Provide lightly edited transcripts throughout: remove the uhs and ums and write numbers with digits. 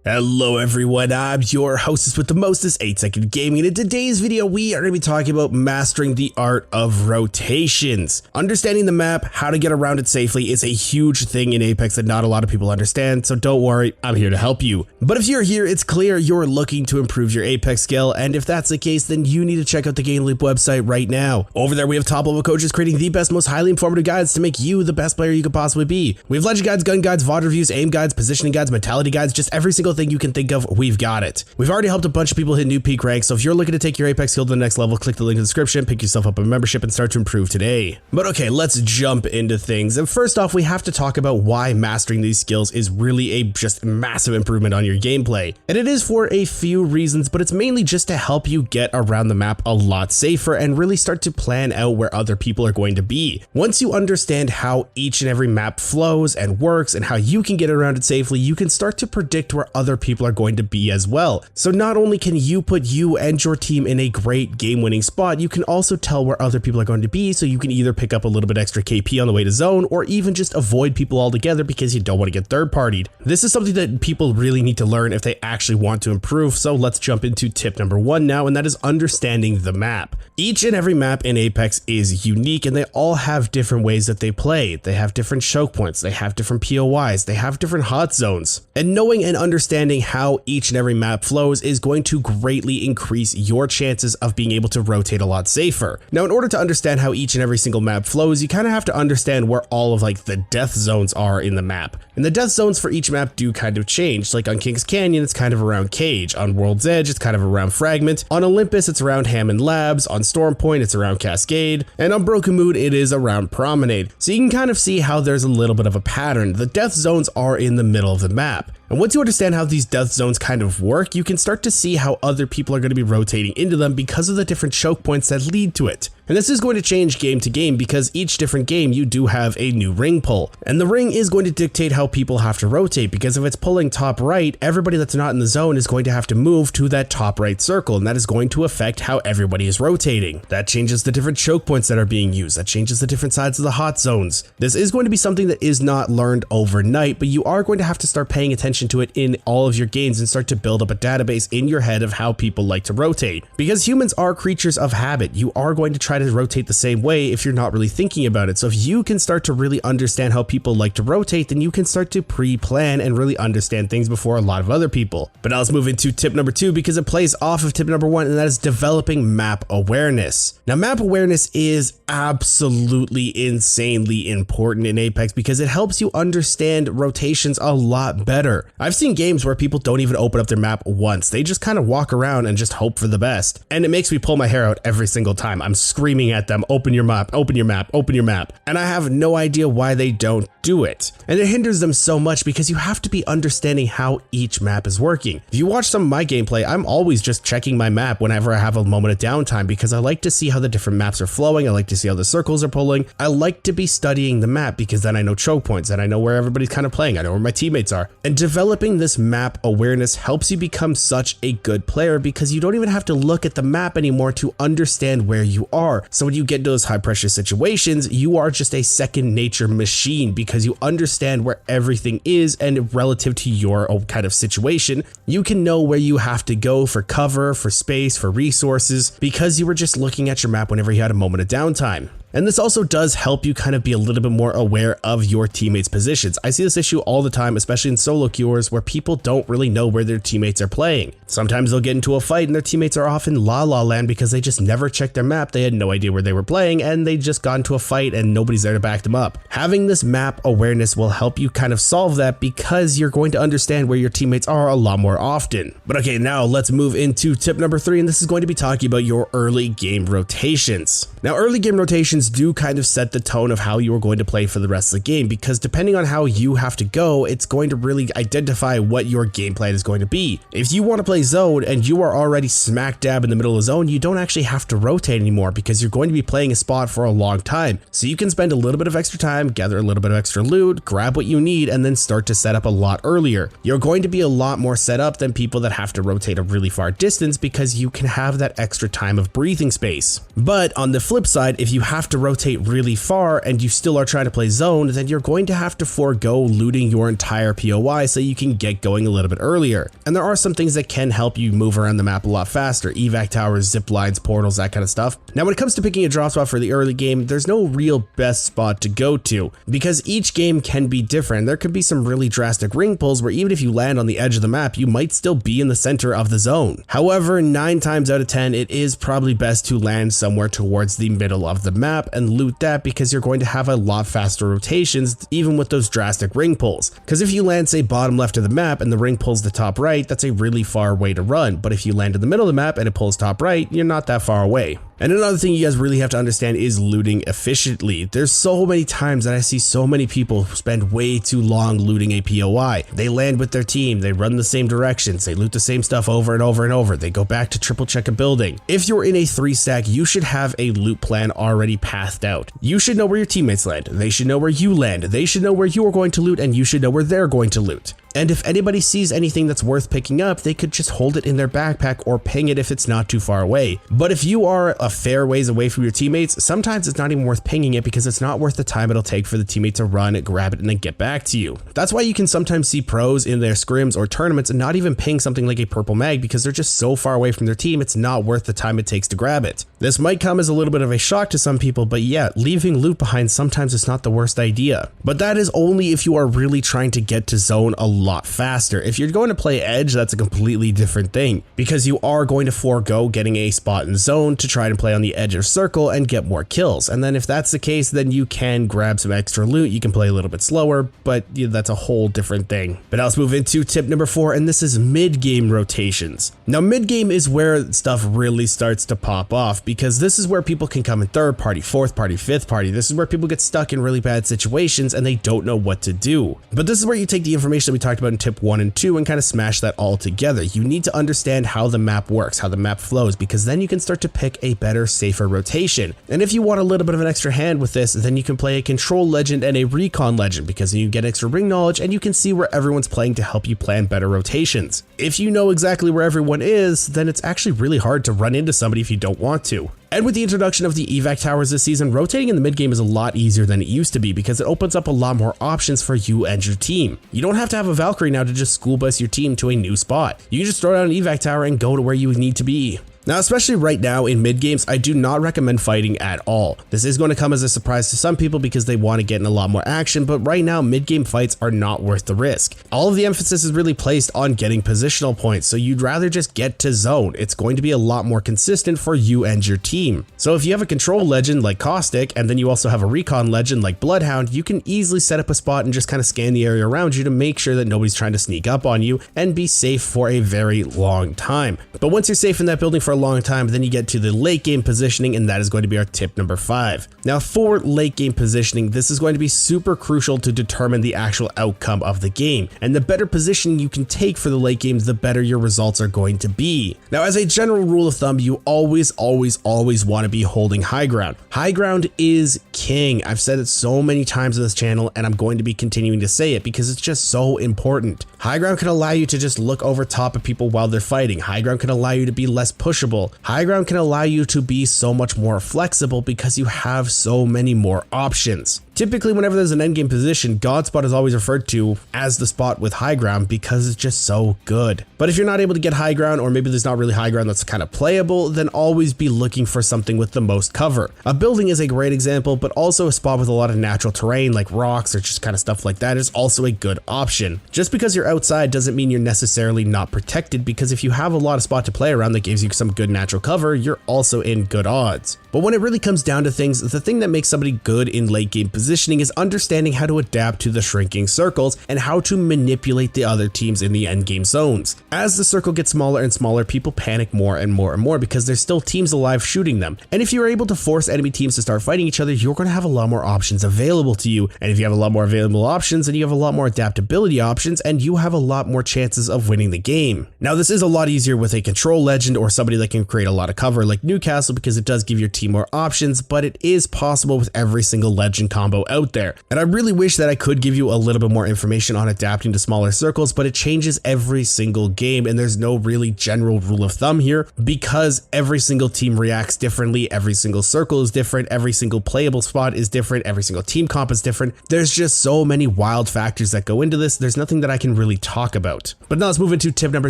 Hello everyone, I'm your hostess with the mostest, 8-Second Gaming, and in today's video we are going to be talking about mastering the art of rotations. Understanding the map, how to get around it safely is a huge thing in Apex that not a lot of people understand, so don't worry, I'm here to help you. But if you're here, it's clear you're looking to improve your Apex skill, and if that's the case, then you need to check out the GameLeap website right now. Over there we have top level coaches creating the best, most highly informative guides to make you the best player you could possibly be. We have legend guides, gun guides, VOD reviews, aim guides, positioning guides, mentality guides, just every single thing you can think of, we've got it. We've already helped a bunch of people hit new peak ranks, so if you're looking to take your Apex skill to the next level, click the link in the description, pick yourself up a membership, and start to improve today. But okay, let's jump into things. And first off, we have to talk about why mastering these skills is really a just massive improvement on your gameplay. And it is for a few reasons, but it's mainly just to help you get around the map a lot safer and really start to plan out where other people are going to be. Once you understand how each and every map flows and works and how you can get around it safely, you can start to predict where other people are going to be as well. So not only can you put you and your team in a great game-winning spot, you can also tell where other people are going to be, so you can either pick up a little bit extra KP on the way to zone or even just avoid people altogether because you don't want to get third-partied. This is something that people really need to learn if they actually want to improve, so let's jump into tip number 1 now, and that is understanding the map. Each and every map in Apex is unique and they all have different ways that they play. They have different choke points, they have different POIs, they have different hot zones. And knowing and understanding how each and every map flows is going to greatly increase your chances of being able to rotate a lot safer. Now, in order to understand how each and every single map flows, you kind of have to understand where all of the death zones are in the map. And the death zones for each map do kind of change. Like on King's Canyon, it's kind of around Cage. On World's Edge, it's kind of around Fragment. On Olympus, it's around Hammond Labs. On Storm Point, it's around Cascade. And on Broken Mood, it is around Promenade. So you can kind of see how there's a little bit of a pattern. The death zones are in the middle of the map. And once you understand how these death zones kind of work, you can start to see how other people are going to be rotating into them because of the different choke points that lead to it. And this is going to change game to game because each different game you do have a new ring pull. And the ring is going to dictate how people have to rotate, because if it's pulling top right, everybody that's not in the zone is going to have to move to that top right circle, and that is going to affect how everybody is rotating. That changes the different choke points that are being used. That changes the different sides of the hot zones. This is going to be something that is not learned overnight, but you are going to have to start paying attention to it in all of your games and start to build up a database in your head of how people like to rotate. Because humans are creatures of habit. You are going to try to rotate the same way if you're not really thinking about it. So if you can start to really understand how people like to rotate, then you can start to pre-plan and really understand things before a lot of other people. But now let's move into tip number 2 because it plays off of tip number 1, and that is developing map awareness. Now, map awareness is absolutely insanely important in Apex because it helps you understand rotations a lot better. I've seen games where people don't even open up their map once. They just kind of walk around and just hope for the best. And it makes me pull my hair out every single time. I'm screaming at them, open your map, open your map, open your map. And I have no idea why they don't do it. And it hinders them so much because you have to be understanding how each map is working. If you watch some of my gameplay, I'm always just checking my map whenever I have a moment of downtime because I like to see how the different maps are flowing. I like to see how the circles are pulling. I like to be studying the map because then I know choke points and I know where everybody's kind of playing. I know where my teammates are. And developing this map awareness helps you become such a good player because you don't even have to look at the map anymore to understand where you are. So when you get into those high pressure situations, you are just a second nature machine because you understand where everything is, and relative to your own kind of situation, you can know where you have to go for cover, for space, for resources, because you were just looking at your map whenever you had a moment of downtime. And this also does help you kind of be a little bit more aware of your teammates' positions. I see this issue all the time, especially in solo queuers, where people don't really know where their teammates are playing. Sometimes they'll get into a fight and their teammates are off in La La Land because they just never checked their map. They had no idea where they were playing and they just got into a fight and nobody's there to back them up. Having this map awareness will help you kind of solve that because you're going to understand where your teammates are a lot more often. But okay, now let's move into tip number 3, and this is going to be talking about your early game rotations. Now, early game rotations do kind of set the tone of how you are going to play for the rest of the game, because depending on how you have to go, it's going to really identify what your game plan is going to be. If you want to play zone and you are already smack dab in the middle of the zone, you don't actually have to rotate anymore because you're going to be playing a spot for a long time. So you can spend a little bit of extra time, gather a little bit of extra loot, grab what you need, and then start to set up a lot earlier. You're going to be a lot more set up than people that have to rotate a really far distance because you can have that extra time of breathing space. But on the flip side, if you have to to rotate really far and you still are trying to play zone, then you're going to have to forego looting your entire POI so you can get going a little bit earlier. And there are some things that can help you move around the map a lot faster: evac towers, zip lines, portals, that kind of stuff. Now when it comes to picking a drop spot for the early game, there's no real best spot to go to, because each game can be different. There could be some really drastic ring pulls where even if you land on the edge of the map, you might still be in the center of the zone. However, 9 times out of 10, it is probably best to land somewhere towards the middle of the map and loot that, because you're going to have a lot faster rotations even with those drastic ring pulls. Because if you land, say, bottom left of the map and the ring pulls the top right, that's a really far way to run. But if you land in the middle of the map and it pulls top right, you're not that far away. And another thing you guys really have to understand is looting efficiently. There's so many times that I see so many people spend way too long looting a POI. They land with their team, they run the same directions, they loot the same stuff over and over and over, they go back to triple check a building. If you're in a 3-stack, you should have a loot plan already pathed out. You should know where your teammates land, they should know where you land, they should know where you are going to loot, and you should know where they're going to loot. And if anybody sees anything that's worth picking up, they could just hold it in their backpack or ping it if it's not too far away. But if you are a fair ways away from your teammates, sometimes it's not even worth pinging it, because it's not worth the time it'll take for the teammate to run, grab it, and then get back to you. That's why you can sometimes see pros in their scrims or tournaments and not even ping something like a purple mag, because they're just so far away from their team, it's not worth the time it takes to grab it. This might come as a little bit of a shock to some people, but yeah, leaving loot behind sometimes is not the worst idea. But that is only if you are really trying to get to zone a lot faster. If you're going to play edge, that's a completely different thing, because you are going to forego getting a spot in zone to try to play on the edge of circle and get more kills. And then if that's the case, then you can grab some extra loot, you can play a little bit slower, but that's a whole different thing. But now let's move into tip number 4, and this is mid-game rotations. Now mid-game is where stuff really starts to pop off, because this is where people can come in 3rd party, 4th party, 5th party. This is where people get stuck in really bad situations and they don't know what to do. But this is where you take the information that we talked about in tip 1 and 2 and kind of smash that all together. You need to understand how the map works, how the map flows, because then you can start to pick a better, safer rotation. And if you want a little bit of an extra hand with this, then you can play a control legend and a recon legend, because then you get extra ring knowledge and you can see where everyone's playing to help you plan better rotations. If you know exactly where everyone is, then it's actually really hard to run into somebody if you don't want to. And with the introduction of the evac towers this season, rotating in the mid game is a lot easier than it used to be, because it opens up a lot more options for you and your team. You don't have to have a Valkyrie now to just school bus your team to a new spot. You can just throw down an evac tower and go to where you need to be. Now, especially right now in mid games, I do not recommend fighting at all. This is going to come as a surprise to some people because they want to get in a lot more action, but right now mid game fights are not worth the risk. All of the emphasis is really placed on getting positional points, so you'd rather just get to zone. It's going to be a lot more consistent for you and your team. So if you have a control legend like Caustic, and then you also have a recon legend like Bloodhound, you can easily set up a spot and just kind of scan the area around you to make sure that nobody's trying to sneak up on you and be safe for a very long time. But once you're safe in that building for a long time, then you get to the late game positioning, and that is going to be our tip number 5. Now for late game positioning, this is going to be super crucial to determine the actual outcome of the game, and the better positioning you can take for the late games, the better your results are going to be. Now as a general rule of thumb, you always want to be holding high ground. High ground is king. I've said it so many times on this channel, and I'm going to be continuing to say it because it's just so important. High ground can allow you to just look over top of people while they're fighting. High ground can allow you to be less pushable. High ground can allow you to be so much more flexible because you have so many more options. Typically, whenever there's an endgame position, God spot is always referred to as the spot with high ground because it's just so good. But if you're not able to get high ground, or maybe there's not really high ground that's kind of playable, then always be looking for something with the most cover. A building is a great example, but also a spot with a lot of natural terrain like rocks or just kind of stuff like that is also a good option. Just because you're outside doesn't mean you're necessarily not protected, because if you have a lot of spot to play around that gives you some good natural cover, you're also in good odds. But when it really comes down to things, the thing that makes somebody good in late game positioning is understanding how to adapt to the shrinking circles and how to manipulate the other teams in the end game zones. As the circle gets smaller and smaller, people panic more and more and more because there's still teams alive shooting them. And if you're able to force enemy teams to start fighting each other, you're going to have a lot more options available to you. And if you have a lot more available options, then you have a lot more adaptability options, and you have a lot more chances of winning the game. Now, this is a lot easier with a control legend or somebody that can create a lot of cover like Newcastle, because it does give your team more options, but it is possible with every single legend combo combo out there. And I really wish that I could give you a little bit more information on adapting to smaller circles, but it changes every single game and there's no really general rule of thumb here because every single team reacts differently, every single circle is different, every single playable spot is different, every single team comp is different. There's just so many wild factors that go into this, there's nothing that I can really talk about. But now let's move into tip number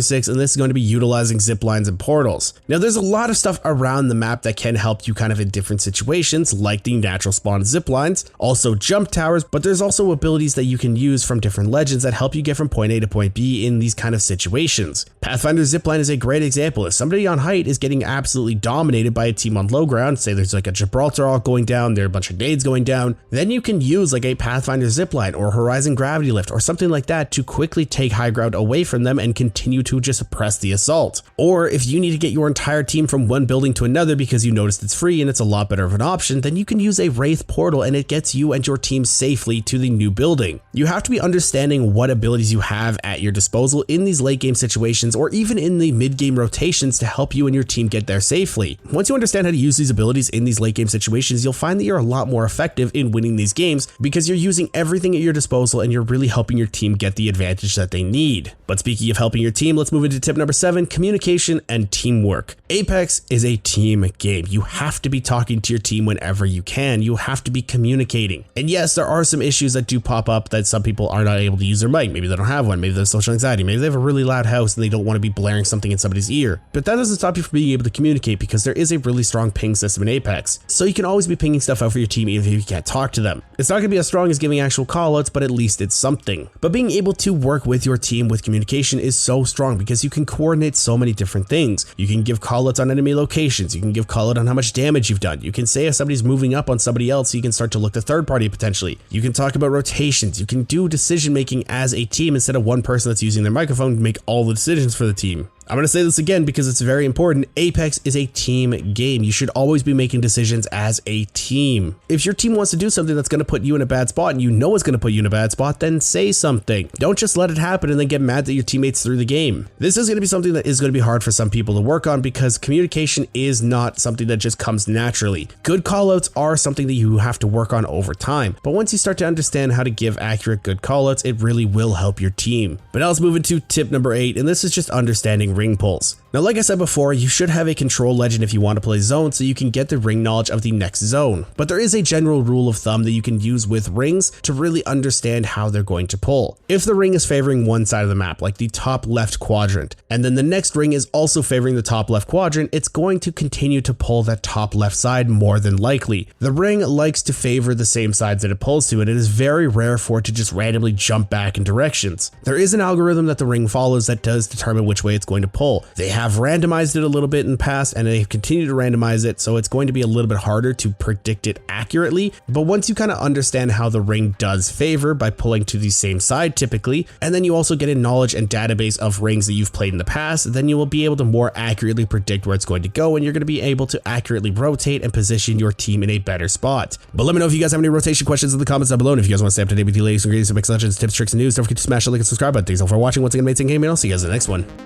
6, and this is going to be utilizing zip lines and portals. Now there's a lot of stuff around the map that can help you kind of in different situations, like the natural spawn zip lines, also jump towers, but there's also abilities that you can use from different legends that help you get from point A to point B in these kind of situations. Pathfinder's zipline is a great example. If somebody on height is getting absolutely dominated by a team on low ground, say there's like a Gibraltar all going down, there are a bunch of nades going down, then you can use like a Pathfinder zipline or Horizon gravity lift or something like that to quickly take high ground away from them and continue to just press the assault. Or if you need to get your entire team from one building to another because you noticed it's free and it's a lot better of an option, then you can use a Wraith portal and it gets you and your team safely to the new building. You have to be understanding what abilities you have at your disposal in these late game situations or even in the mid game rotations to help you and your team get there safely. Once you understand how to use these abilities in these late game situations, you'll find that you're a lot more effective in winning these games because you're using everything at your disposal and you're really helping your team get the advantage that they need. But speaking of helping your team, let's move into tip number 7, communication and teamwork. Apex is a team game. You have to be talking to your team whenever you can. You have to be communicating. And yes, there are some issues that do pop up that some people are not able to use their mic. Maybe they don't have one. Maybe they have social anxiety. Maybe they have a really loud house and they don't want to be blaring something in somebody's ear. But that doesn't stop you from being able to communicate because there is a really strong ping system in Apex. So you can always be pinging stuff out for your team even if you can't talk to them. It's not going to be as strong as giving actual callouts, but at least it's something. But being able to work with your team with communication is so strong because you can coordinate so many different things. You can give callouts on enemy locations. You can give callout on how much damage you've done. You can say if somebody's moving up on somebody else, you can start to look to third party potentially. You can talk about rotations. You can do decision making as a team instead of one person that's using their microphone to make all the decisions for the team. I'm going to say this again because it's very important. Apex is a team game. You should always be making decisions as a team. If your team wants to do something that's going to put you in a bad spot and you know it's going to put you in a bad spot, then say something. Don't just let it happen and then get mad that your teammates threw the game. This is going to be something that is going to be hard for some people to work on because communication is not something that just comes naturally. Good callouts are something that you have to work on over time. But once you start to understand how to give accurate good callouts, it really will help your team. But now let's move into tip number 8, and this is just understanding ring pulls. Now, like I said before, you should have a control legend if you want to play zone so you can get the ring knowledge of the next zone. But there is a general rule of thumb that you can use with rings to really understand how they're going to pull. If the ring is favoring one side of the map, like the top left quadrant, and then the next ring is also favoring the top left quadrant, it's going to continue to pull that top left side more than likely. The ring likes to favor the same sides that it pulls to, and it is very rare for it to just randomly jump back in directions. There is an algorithm that the ring follows that does determine which way it's going to pull. They have randomized it a little bit in the past and they continue to randomize it, so it's going to be a little bit harder to predict it accurately. But once you kind of understand how the ring does favor by pulling to the same side typically, and then you also get a knowledge and database of rings that you've played in the past, then you will be able to more accurately predict where it's going to go and you're going to be able to accurately rotate and position your team in a better spot. But let me know if you guys have any rotation questions in the comments down below, and if you guys want to stay up to date with the latest and greatest of Apex Legends tips, tricks, and news, don't forget to smash the like and subscribe button. Thanks all for watching. Once again, mates, and gaming. I'll see you guys in the next one.